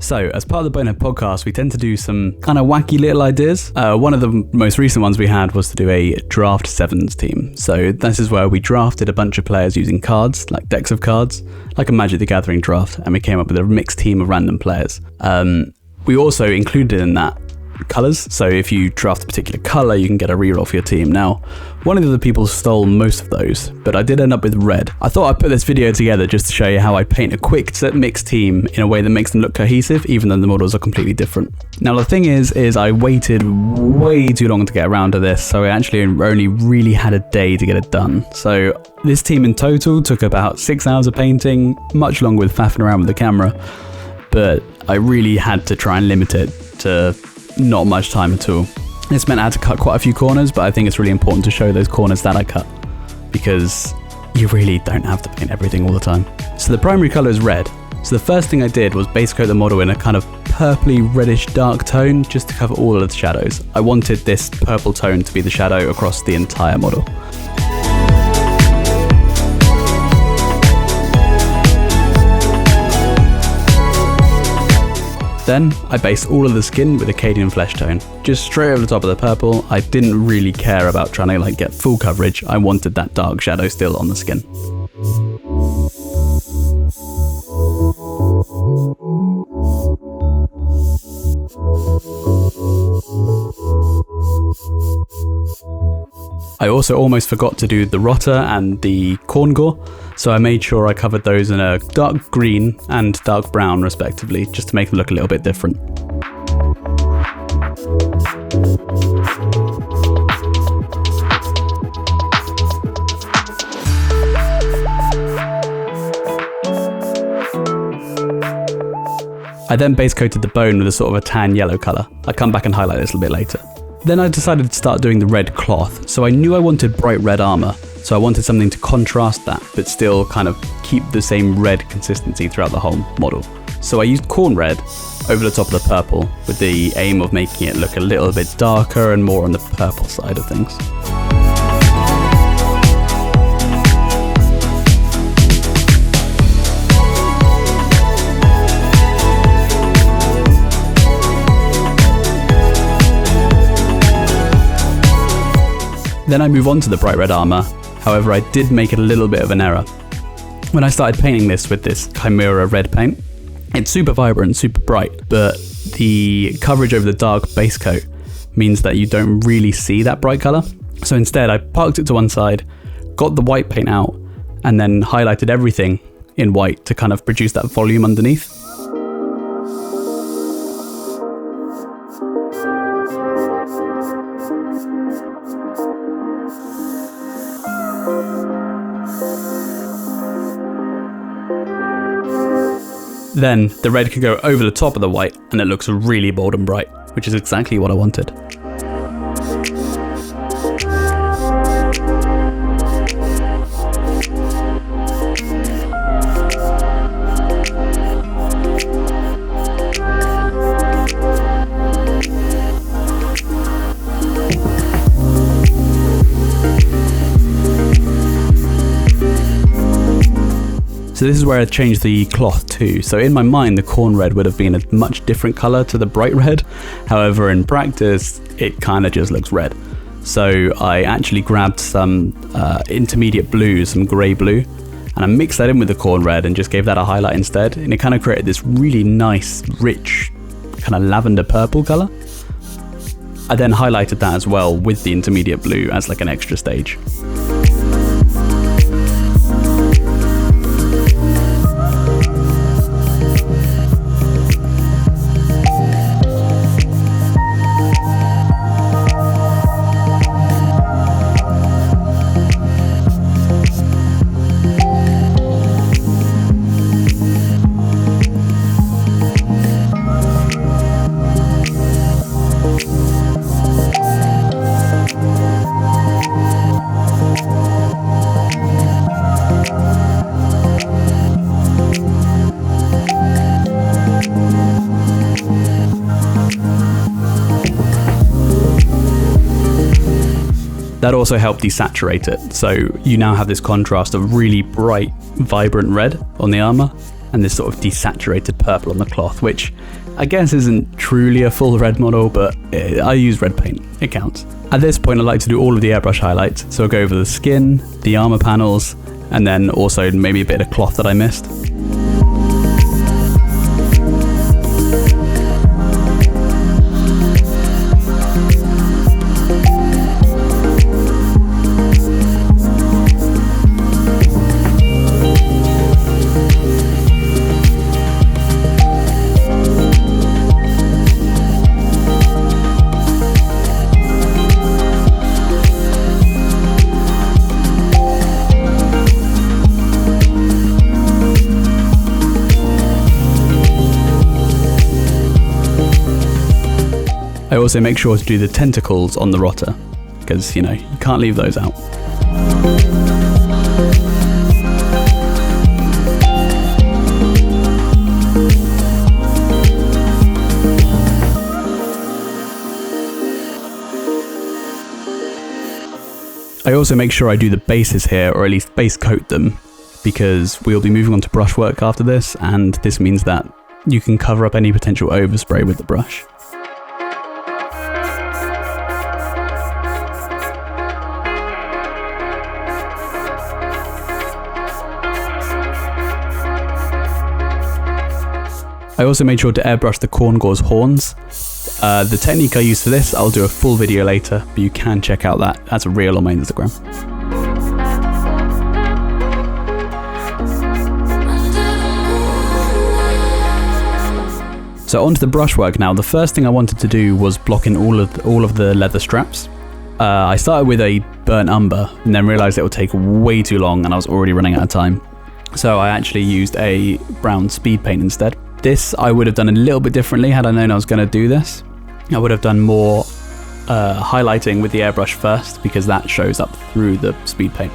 So, as part of the Bonehead Podcast, we tend to do some kind of wacky little ideas. One of the most recent ones we had was to do a draft sevens team. So this is where we drafted a bunch of players using cards, like decks of cards, like a Magic the Gathering draft, and we came up with a mixed team of random players. We also included in that colours, so if you draft a particular colour, you can get a reroll for your team. Now, one of the other people stole most of those, but I did end up with red. I thought I'd put this video together just to show you how I paint a quick mixed team in a way that makes them look cohesive, even though the models are completely different. Now, the thing is I waited way too long to get around to this, so I actually only really had a day to get it done. So this team in total took about 6 hours of painting, much longer with faffing around with the camera, but I really had to try and limit it to not much time at all. This meant I had to cut quite a few corners, but I think it's really important to show those corners that I cut, because you really don't have to paint everything all the time. So the primary colour is red. So the first thing I did was base coat the model in a kind of purpley reddish dark tone, just to cover all of the shadows. I wanted this purple tone to be the shadow across the entire model. Then I based all of the skin with Acadian Fleshtone, just straight over the top of the purple. I didn't really care about trying to get full coverage. I wanted that dark shadow still on the skin. I also almost forgot to do the rotter and the corn gore, so I made sure I covered those in a dark green and dark brown respectively, just to make them look a little bit different. I then base coated the bone with a sort of a tan yellow colour. I'll come back and highlight this a little bit later. Then I decided to start doing the red cloth, so I knew I wanted bright red armour, so I wanted something to contrast that, but still kind of keep the same red consistency throughout the whole model. So I used corn red over the top of the purple, with the aim of making it look a little bit darker and more on the purple side of things. Then I move on to the bright red armour. However, I did make it a little bit of an error. When I started painting this with this Chimera red paint, it's super vibrant, super bright, but the coverage over the dark base coat means that you don't really see that bright colour. So instead, I parked it to one side, got the white paint out, and then highlighted everything in white to kind of produce that volume underneath. Then the red could go over the top of the white and it looks really bold and bright, which is exactly what I wanted. So this is where I changed the cloth too. So in my mind, the corn red would have been a much different color to the bright red. However, in practice, it kind of just looks red. So I actually grabbed some intermediate blue, some gray blue, and I mixed that in with the corn red and just gave that a highlight instead. And it kind of created this really nice, rich, kind of lavender purple color. I then highlighted that as well with the intermediate blue as like an extra stage. That also helped desaturate it, so you now have this contrast of really bright, vibrant red on the armour, and this sort of desaturated purple on the cloth, which I guess isn't truly a full red model, but I use red paint, it counts. At this point I like to do all of the airbrush highlights, so I'll go over the skin, the armour panels, and then also maybe a bit of cloth that I missed. I also make sure to do the tentacles on the rotter, because, you can't leave those out. I also make sure I do the bases here, or at least base coat them, because we'll be moving on to brushwork after this, and this means that you can cover up any potential overspray with the brush. I also made sure to airbrush the corn gauze horns. The technique I use for this, I'll do a full video later, but you can check out that as a reel on my Instagram. So onto the brushwork now. The first thing I wanted to do was block in all of the leather straps. I started with a burnt umber and then realised it would take way too long and I was already running out of time. So I actually used a brown speed paint instead. This I would have done a little bit differently had I known I was going to do this. I would have done more highlighting with the airbrush first, because that shows up through the speed paint.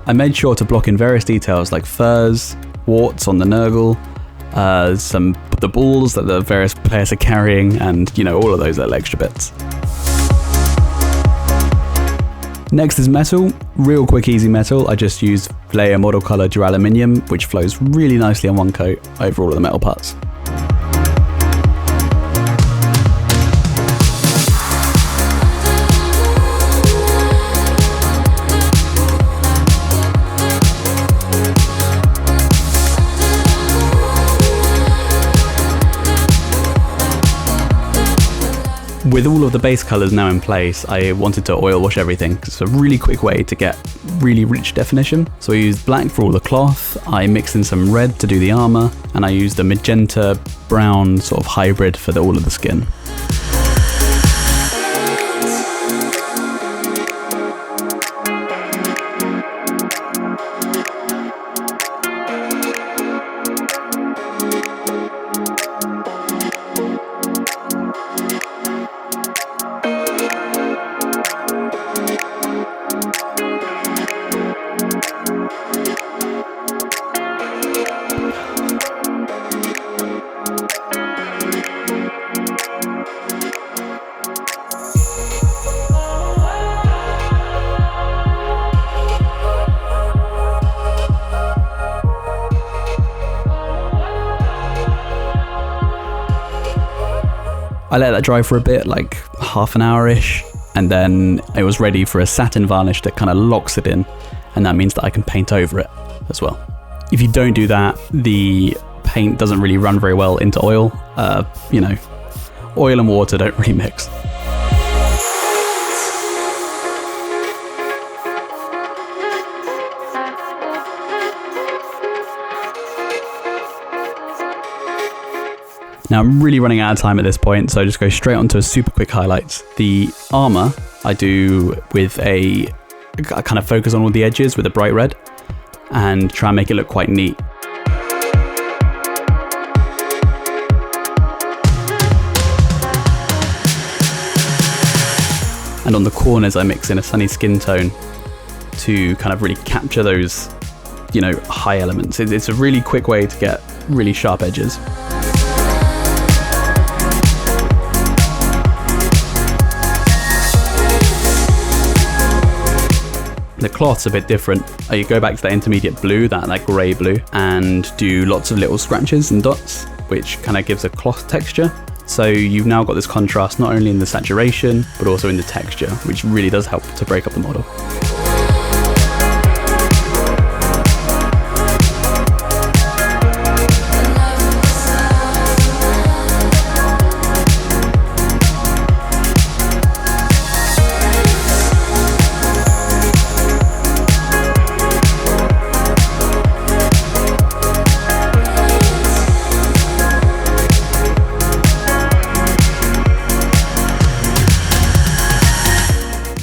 I made sure to block in various details like furs, warts on the Nurgle, the balls that the various players are carrying, and all of those little extra bits. Next is metal. Real quick easy metal. I just used Layer Model Color Duraluminium, which flows really nicely on one coat over all of the metal parts. With all of the base colours now in place, I wanted to oil wash everything. It's a really quick way to get really rich definition. So I used black for all the cloth, I mixed in some red to do the armour, and I used a magenta brown sort of hybrid for all of the skin. I let that dry for a bit, like half an hour-ish, and then it was ready for a satin varnish that kind of locks it in, and that means that I can paint over it as well. If you don't do that, the paint doesn't really run very well into oil. Oil and water don't really mix. Now I'm really running out of time at this point, so I just go straight onto a super quick highlights. The armour I do with I kind of focus on all the edges with a bright red and try and make it look quite neat. And on the corners, I mix in a sunny skin tone to kind of really capture those, high elements. It's a really quick way to get really sharp edges. The cloth's a bit different. You go back to that intermediate blue, that grey blue, and do lots of little scratches and dots, which kind of gives a cloth texture. So you've now got this contrast not only in the saturation, but also in the texture, which really does help to break up the model.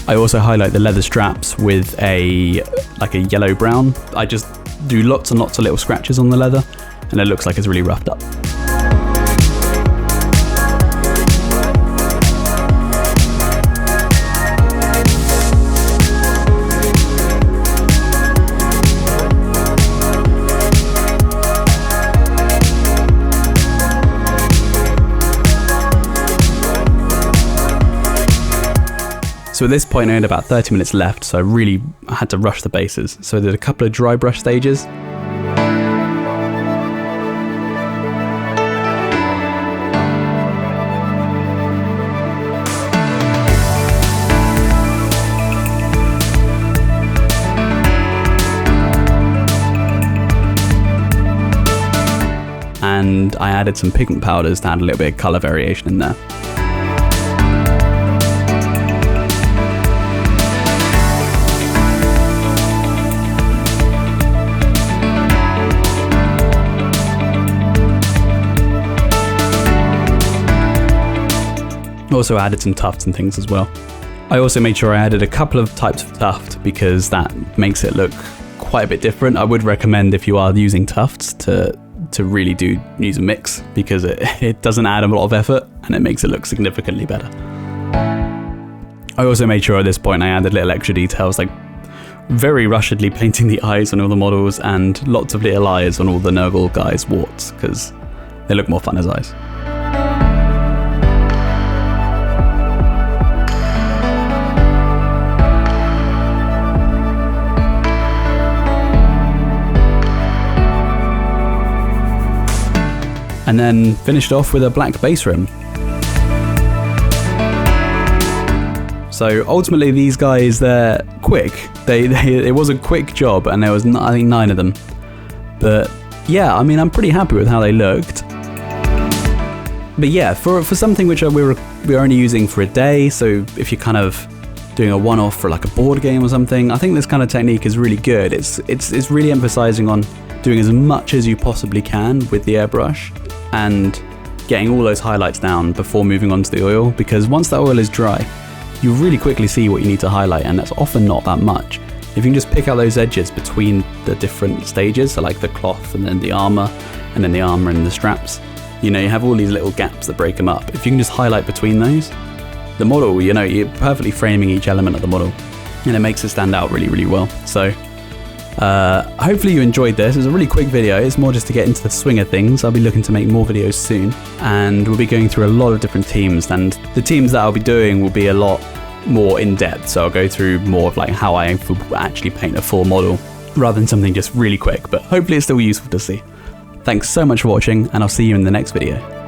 I also highlight the leather straps with a yellow brown. I just do lots and lots of little scratches on the leather, and it looks like it's really roughed up. So at this point I had about 30 minutes left, so I had to rush the bases. So I did a couple of dry brush stages. And I added some pigment powders to add a little bit of colour variation in there. Also added some tufts and things as well. I also made sure I added a couple of types of tuft because that makes it look quite a bit different. I would recommend, if you are using tufts, to really use a mix, because it doesn't add a lot of effort and it makes it look significantly better. I also made sure at this point I added little extra details, like very rushedly painting the eyes on all the models and lots of little eyes on all the Nurgle guys' warts, because they look more fun as eyes. And then finished off with a black base rim. So ultimately these guys, they're quick. It was a quick job, and there was I think 9 of them. But yeah, I mean, I'm pretty happy with how they looked. But yeah, for something which we were only using for a day, so if you're kind of doing a one-off for like a board game or something, I think this kind of technique is really good. It's really emphasizing on doing as much as you possibly can with the airbrush and getting all those highlights down before moving on to the oil, because once that oil is dry, you really quickly see what you need to highlight, and that's often not that much. If you can just pick out those edges between the different stages, so like the cloth and then the armour, and then the armour and the straps, you have all these little gaps that break them up. If you can just highlight between those, the model, you're perfectly framing each element of the model, and it makes it stand out really, really well. So hopefully you enjoyed this. It was a really quick video. It's more just to get into the swing of things. I'll be looking to make more videos soon, and we'll be going through a lot of different teams, and the teams that I'll be doing will be a lot more in depth. So I'll go through more of like how I actually paint a full model rather than something just really quick, but hopefully it's still useful to see. Thanks so much for watching, and I'll see you in the next video.